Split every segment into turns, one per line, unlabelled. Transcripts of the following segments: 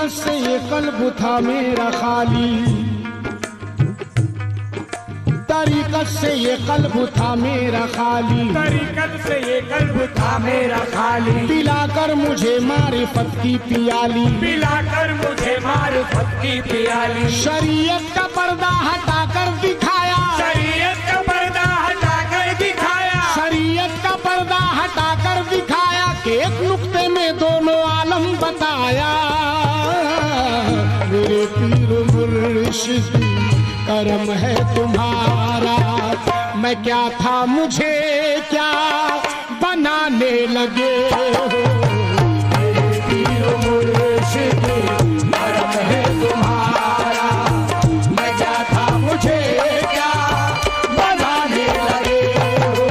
तरीक़त से ये कल्ब था मेरा खाली, तरीक़त से ये कल्ब था मेरा खाली,
तरीक़त से ये कल्ब था मेरा खाली।
पिलाकर मुझे मारिफत की पियाली,
पिलाकर मुझे मारिफत की पियाली।
शरीयत का पर्दा हटाकर दिखाया,
शरीयत का पर्दा हटाकर दिखाया,
शरीयत का पर्दा हटाकर दिखाया कि एक नुक्ते में दोनों आलम बताया। मेरे पीर मुर्शिद करम है तुम्हारा, मैं क्या था मुझे क्या बनाने लगे हो। मेरे पीर मुर्शिद करम है तुम्हारा, मैं क्या था मुझे क्या बनाने लगे हो।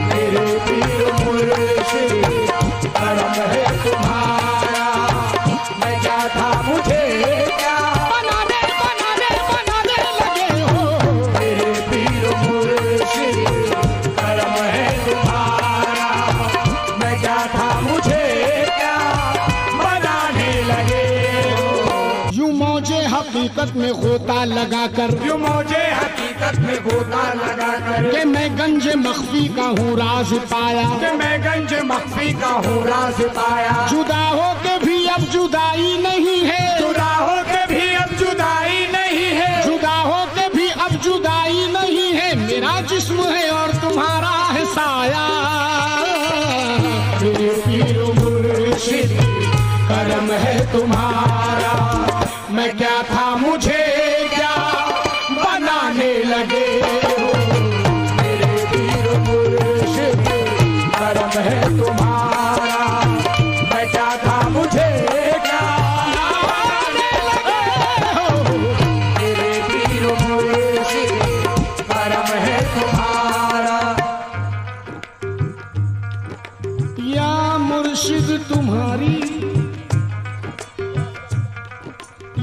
मेरे पीर मुर्शिद करम है तुम्हारा, मैं क्या था मुझे क्या बनाने लगे हो। मेरे पीर मुर्शिद करम है तुम्हारा, मैं क्या था मुझे क्या बनाने लगे हो। यूं मौजे हकीकत में गोता लगाकर,
यूं मुझे हकीकत में गोता लगाकर
कि मैं गंज मख्फी का हूँ राज पाया।
कि मैं गंज मख्फी का हूँ राज पाया।
जुदा हो के भी अब जुदाई नहीं है,
जुदा हो के भी अब जुदाई नहीं है,
जुदा हो के भी अब जुदाई नहीं है। मेरा जिस्म है और तुम्हारा है साया। मेरे पीर मुर्शिद करम है तुम्हारा, मैं क्या था मुझे क्या बनाने लगे हो। मेरे पीर मुर्शिद करम है तुम्हारा, मैं क्या था मुझे क्या बनाने लगे हो। मेरे पीर मुर्शिद करम है तुम्हारा। या मुर्शिद तुम्हारी,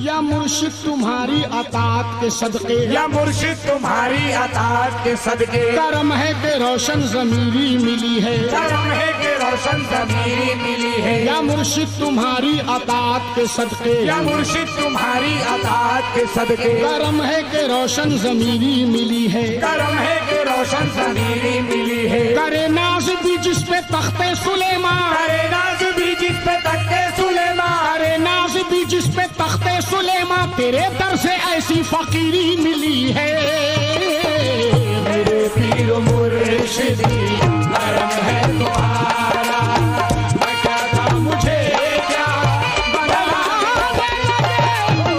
या मुर्शिद तुम्हारी अतात के सदके,
या मुर्शिद तुम्हारी अताअत के सदके
करम है कि रोशन ज़मीरी मिली है।
करम है कि रोशन ज़मीरी मिली है।
या मुर्शिद तुम्हारी अतात के सदके,
या मुर्शिद तुम्हारी अताअत के सदके
करम है कि रोशन ज़मीरी मिली है।
करम है कि रोशन ज़मीरी मिली है।
करे नाज भी जिस पे तख्ते सुलेमान,
करे नाज भी जिस पे तख्ते सुलेमान,
करे नाज भी जिस पे तख्ते सुलेमान, तेरे दर से ऐसी फकीरी मिली है। मेरे पीर मुर्शिद करम है तुम्हारा, मैं क्या था मुझे क्या बनाने लगे हो।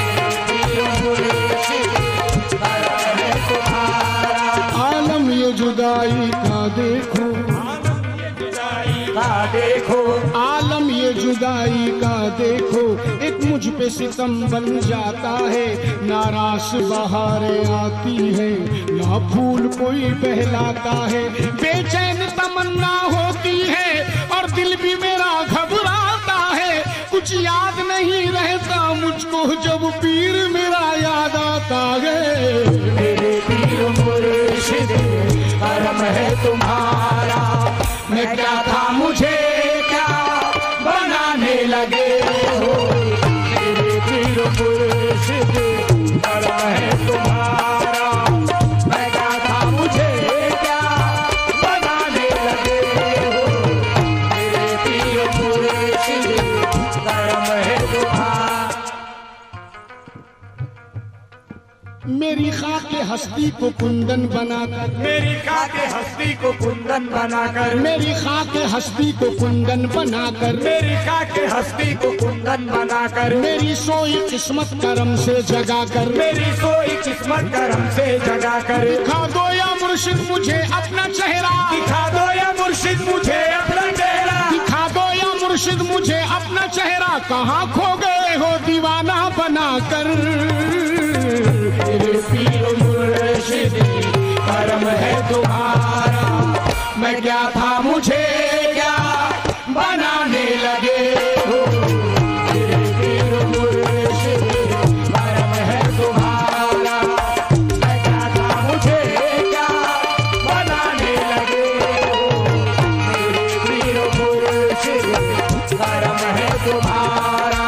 मेरे पीर मुर्शिद करम है तुम्हारा। आलम ये जुदाई का देखो,
देखो
आलम ये जुदाई का देखो, एक मुझ पे सितम बन जाता है। नारास बहारें आती है, ना फूल कोई बहलाता है। बेचैन तमन्ना होती है और दिल भी मेरा घबराता है। कुछ याद नहीं रहता मुझको जब पीर मेरा याद आता है। मेरे पीर मुर्शिद करम है तुम्हारा, मैं क्या था मुझे क्या बनाने लगे हो। मेरे पीर मुर्शिद करम है तुम्हारा, मैं क्या था मुझे क्या बनाने लगे हो। मेरे पीर मुर्शिद करम है तुम्हारा। मेरी खाके हस्ती को कुंदन बनाकर,
मेरी खाके हस्ती को कुंदन बनाकर,
मेरी खाके हस्ती को कुंदन बनाकर,
मेरी खाके हस्ती को कुंदन बनाकर,
मेरी सोई किस्मत करम से जगाकर,
मेरी सोई किस्मत करम से जगाकर,
दिखा दो या मुर्शिद मुझे अपना चेहरा,
दिखा दो या मुर्शिद मुझे अपना चेहरा,
दिखा दो या मुर्शिद मुझे अपना चेहरा। कहाँ खो गए हो दीवाना बनाकर। मेरे पीर मुर्शिद करम है तुम्हारा, मैं क्या था मुझे क्या बनाने लगे हो। मेरे पीर मुर्शिद करम है तुम्हारा, मैं क्या था मुझे क्या बनाने लगे हो। मेरे पीर मुर्शिद करम है तुम्हारा,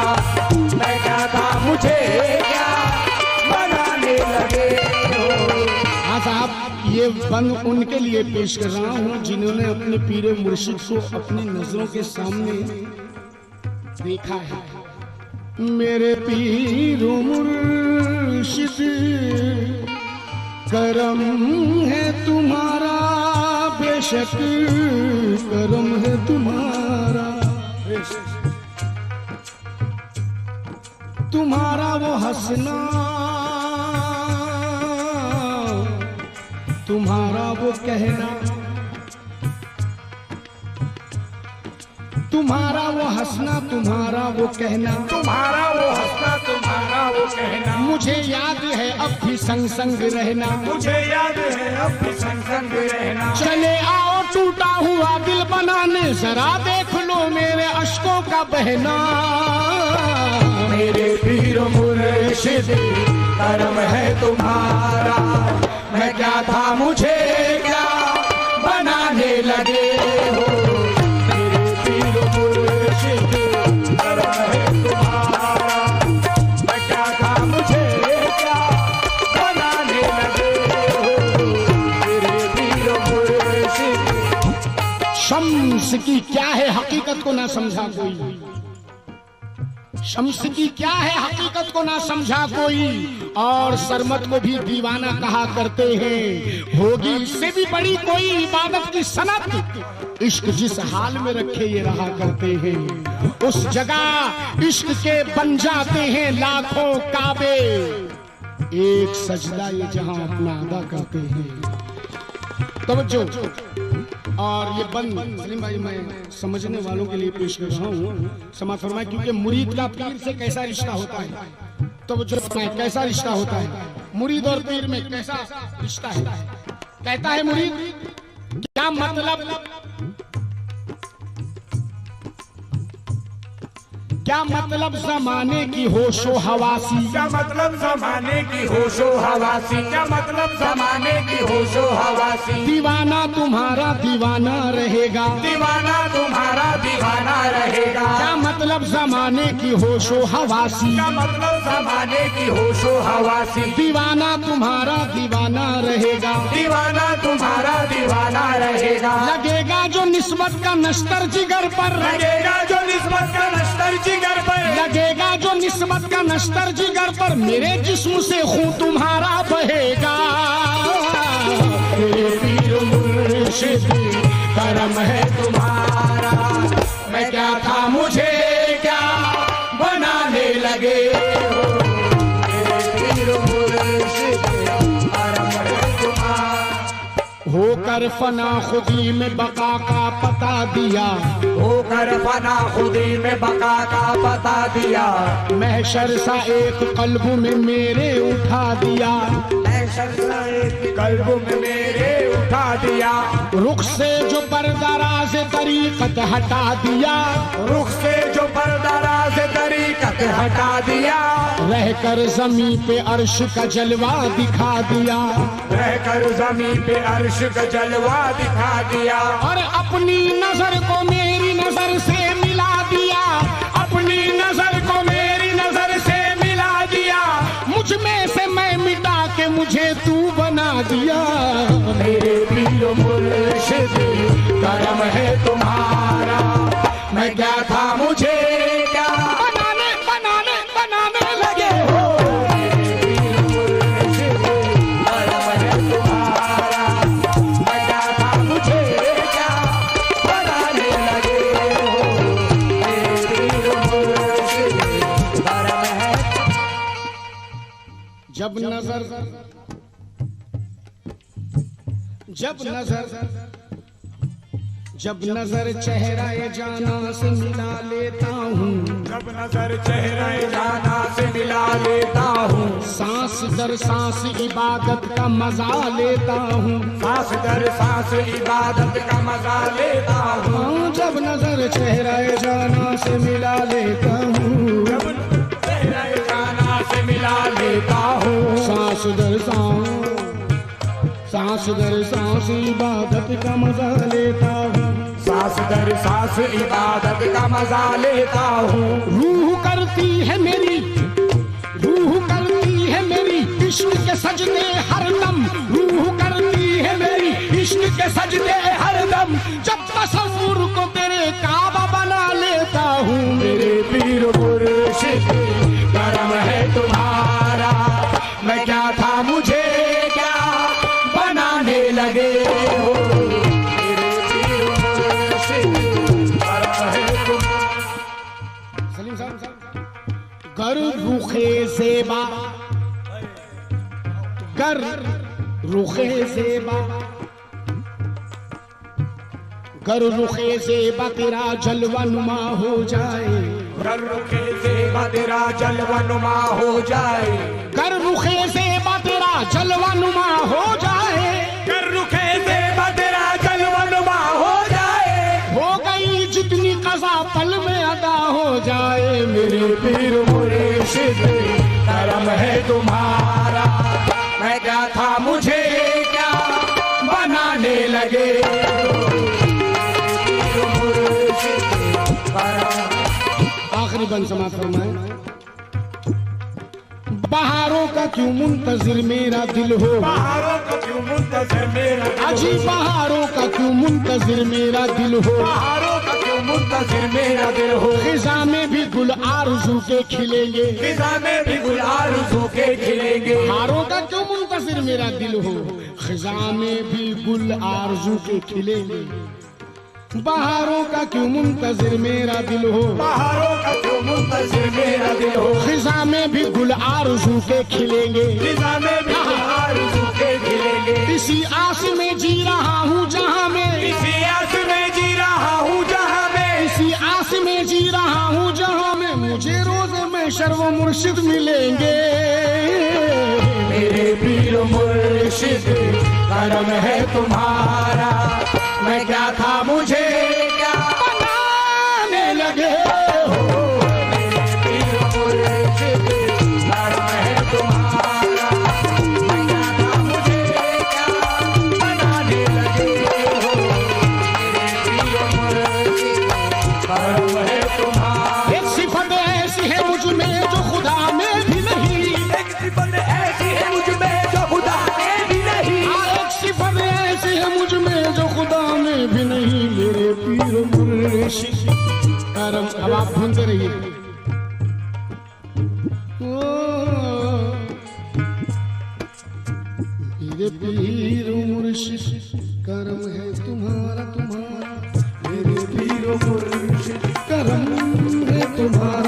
बंद उनके लिए पेश कर रहा हूं जिन्होंने अपने पीर मुर्शिद को अपनी नजरों के सामने देखा है। मेरे पीर मुर्शिद करम है तुम्हारा, बेशक करम है तुम्हारा, तुम्हारा वो हंसना, तुम्हारा वो कहना, तुम्हारा वो हंसना, तुम्हारा वो कहना,
तुम्हारा वो हंसना, तुम्हारा वो कहना,
मुझे याद है अब भी संग संग रहना,
मुझे याद है अब भी संग संग रहना।
चले आओ टूटा हुआ दिल बनाने, जरा देख लो मेरे अश्कों का बहना।
मेरे पीर मुर्शिद करम है तुम्हारा, मैं क्या था मुझे क्या बनाने लगे हो। मेरे पीर मुर्शिद करम है तुम्हारा, मैं क्या था मुझे क्या बनाने लगे हो। मेरे पीर मुर्शिद।
शम्स की क्या है हकीकत को ना समझा कोई, शम्स की क्या है हकीकत को ना समझा कोई, और सरमत को भी दीवाना कहा करते हैं। होगी इससे भी बड़ी कोई इबादत की सनत, इश्क जिस हाल में रखे ये रहा करते हैं, उस जगह इश्क के बन जाते हैं लाखों काबे, एक सजदा ये जहां अपना अदा करते हैं। तवज्जो। और ये बंद सलीम भाई मैं समझने वालों के लिए पेश कर रहा हूँ, समाज फरमाए, क्योंकि मुरीद का पीर से कैसा रिश्ता होता है, तो जो कैसा रिश्ता होता है मुरीद और पीर में, कैसा रिश्ता है। कहता है मुरीद क्या मतलब, क्या मतलब जमाने की होशो हवासी,
क्या मतलब जमाने की होशो हवासी, क्या मतलब जमाने की होशो हवासी।
दीवाना तुम्हारा दीवाना रहेगा,
दीवाना तुम्हारा दीवाना रहेगा।
क्या मतलब जमाने की होशो हवासी,
क्या मतलब जमाने की होशो हवासी।
दीवाना तुम्हारा दीवाना रहेगा,
दीवाना तुम्हारा दीवाना रहेगा।
लगेगा जो निस्बत का नश्तर जिगर पर,
लगेगा जो निस्बत का नश्तर जिगर पर,
लगेगा जो निस्बत का नश्तर जिगर पर, मेरे जिस्म से खून तुम्हारा बहेगा।
मेरे पीर मुर्शिद करम है तुम्हारा, मैं क्या था मुझे क्या बनाने लगे हो। मेरे पीर मुर्शिद करम है तुम्हारा।
होकर फना खुदी में बका का पता दिया,
होकर फना खुदी में बका का बता दिया।
महशर सा एक कल्ब में मेरे उठा दिया,
कल्ब में मेरे उठा दिया।
रुख से जो परदराज तरीकत हटा दिया,
रुख से जो परदराज तरीकत हटा दिया।
रहकर जमी पे अर्श का जलवा दिखा दिया,
रहकर जमी पे अर्श का जलवा दिखा दिया।
और अपनी नजर को मेरी नजर से मिला दिया, अपनी नजर को मेरी नजर से मिला दिया। मुझ में से मैं मिटा के मुझे तू बना दिया।
मेरे पीर मुर्शिद करम है तुम्हारा, मैं क्या था मुझे क्या
बनाने बनाने बनाने लगे
हो। मेरे पीर मुर्शिद करम है तुम्हारा, मैं क्या था मुझे क्या बनाने लगे हो। मेरे पीर मुर्शिद करम है।
जब नजर जब नजर चेहरा जाना से मिला लेता हूँ,
जब नजर चेहरा जाना से मिला लेता हूँ।
सांस दर सांस इबादत का मजा लेता हूँ,
सांस दर सांस इबादत का मजा लेता हूँ।
हाँ, जब नजर चेहरा जाना से मिला लेता हूँ,
जब चेहरा जाना से मिला लेता हूँ।
सांस दर सांस इबादत का मजा लेता हूँ,
सांस दर सांस इबादत का मजा लेता हूँ।
रूह करती है मेरी इश्क के सजदे हर दम, रूह करती है मेरी के सजदे हरदम, जब तसव्वुर को तेरे काबा बना लेता हूँ।
मेरे पीर मुर्शिद करम है तुम्हारा, मैं क्या था मुझे क्या बनाने लगे हो। मेरे पीर मुर्शिद करम है तुम्हारा।
सलीम साहब, गर रुखे ज़ेबा, गर रुखे ज़ेबा, गर रुखे ज़ेबा तेरा जलवा नुमा हो जाए,
गर रुखे ज़ेबा तेरा जलवा नुमा हो जाए,
गर रुखे ज़ेबा तेरा जलवा नुमा हो जाए,
गर रुखे ज़ेबा तेरा जलवा नुमा हो जाए।
हो गई जितनी कज़ा पल में अदा हो जाए।
मेरे पीर मुर्शिद करम है तुम्हारा, मैं क्या था मुझे क्या बनाने लगे हो। पीर मुर्शिद करम।
आखिरी बंद समाप्त फरमाए। बहारों का क्यों मुंतजिर मेरा दिल हो,
बहारों का क्यों मुंतज़िर मेरा दिल हो।
अजी बहारों का क्यों मुंतजिर मेरा दिल हो,
बहारों का क्यों मुंतज़िर मेरा दिल हो।
खिज़ा में भी गुल आरज़ू के खिलेंगे,
खिज़ा में भी गुल आरज़ू के खिलेंगे।
बहारों का क्यों मुंतजिर मेरा दिल हो, खिज़ा में भी गुल आरज़ू के खिलेंगे। बहारों का क्यों मुंतजिर मेरा दिल हो,
बहारों का क्यों मुंतज़िर मेरा दिल हो।
खिज़ा में भी गुल आरज़ू के खिलेंगे,
खिज़ा में भी गुल आरज़ू के खिलेंगे।
इसी आस में जी रहा हूँ जहाँ में,
इसी आस में जी रहा हूँ जहाँ में,
इसी आस में जी रहा हूँ जहाँ में मुझे रोज़ में शर्व मुर्शिद मिलेंगे।
मेरे पीर मुर्शिद करम है तुम्हारा, मैं क्या था मुझे क्या
बनाने लगे हो।
मेरे पीर मुर्शिद करम है तुम्हारा, मैं क्या था मुझे क्या बनाने लगे हो। मेरे पीर मुर्शिद करम है तुम्हारा।
एक सिफत ऐसी है मुझ में जो खुदा में भी नहीं,
एक सिफत ऐसी है मुझ में जो खुदा में भी नहीं।
एक सिफत ऐसी है मुझ में जो खुदा में भी नहीं। मेरे पीर मुर्शिद करम। अब आप ढूंढते रहिए। मेरे पीर मुर्शिद करम है तुम्हारा, तुम्हारा। मेरे पीर मुर्शिद करम है तुम्हारा।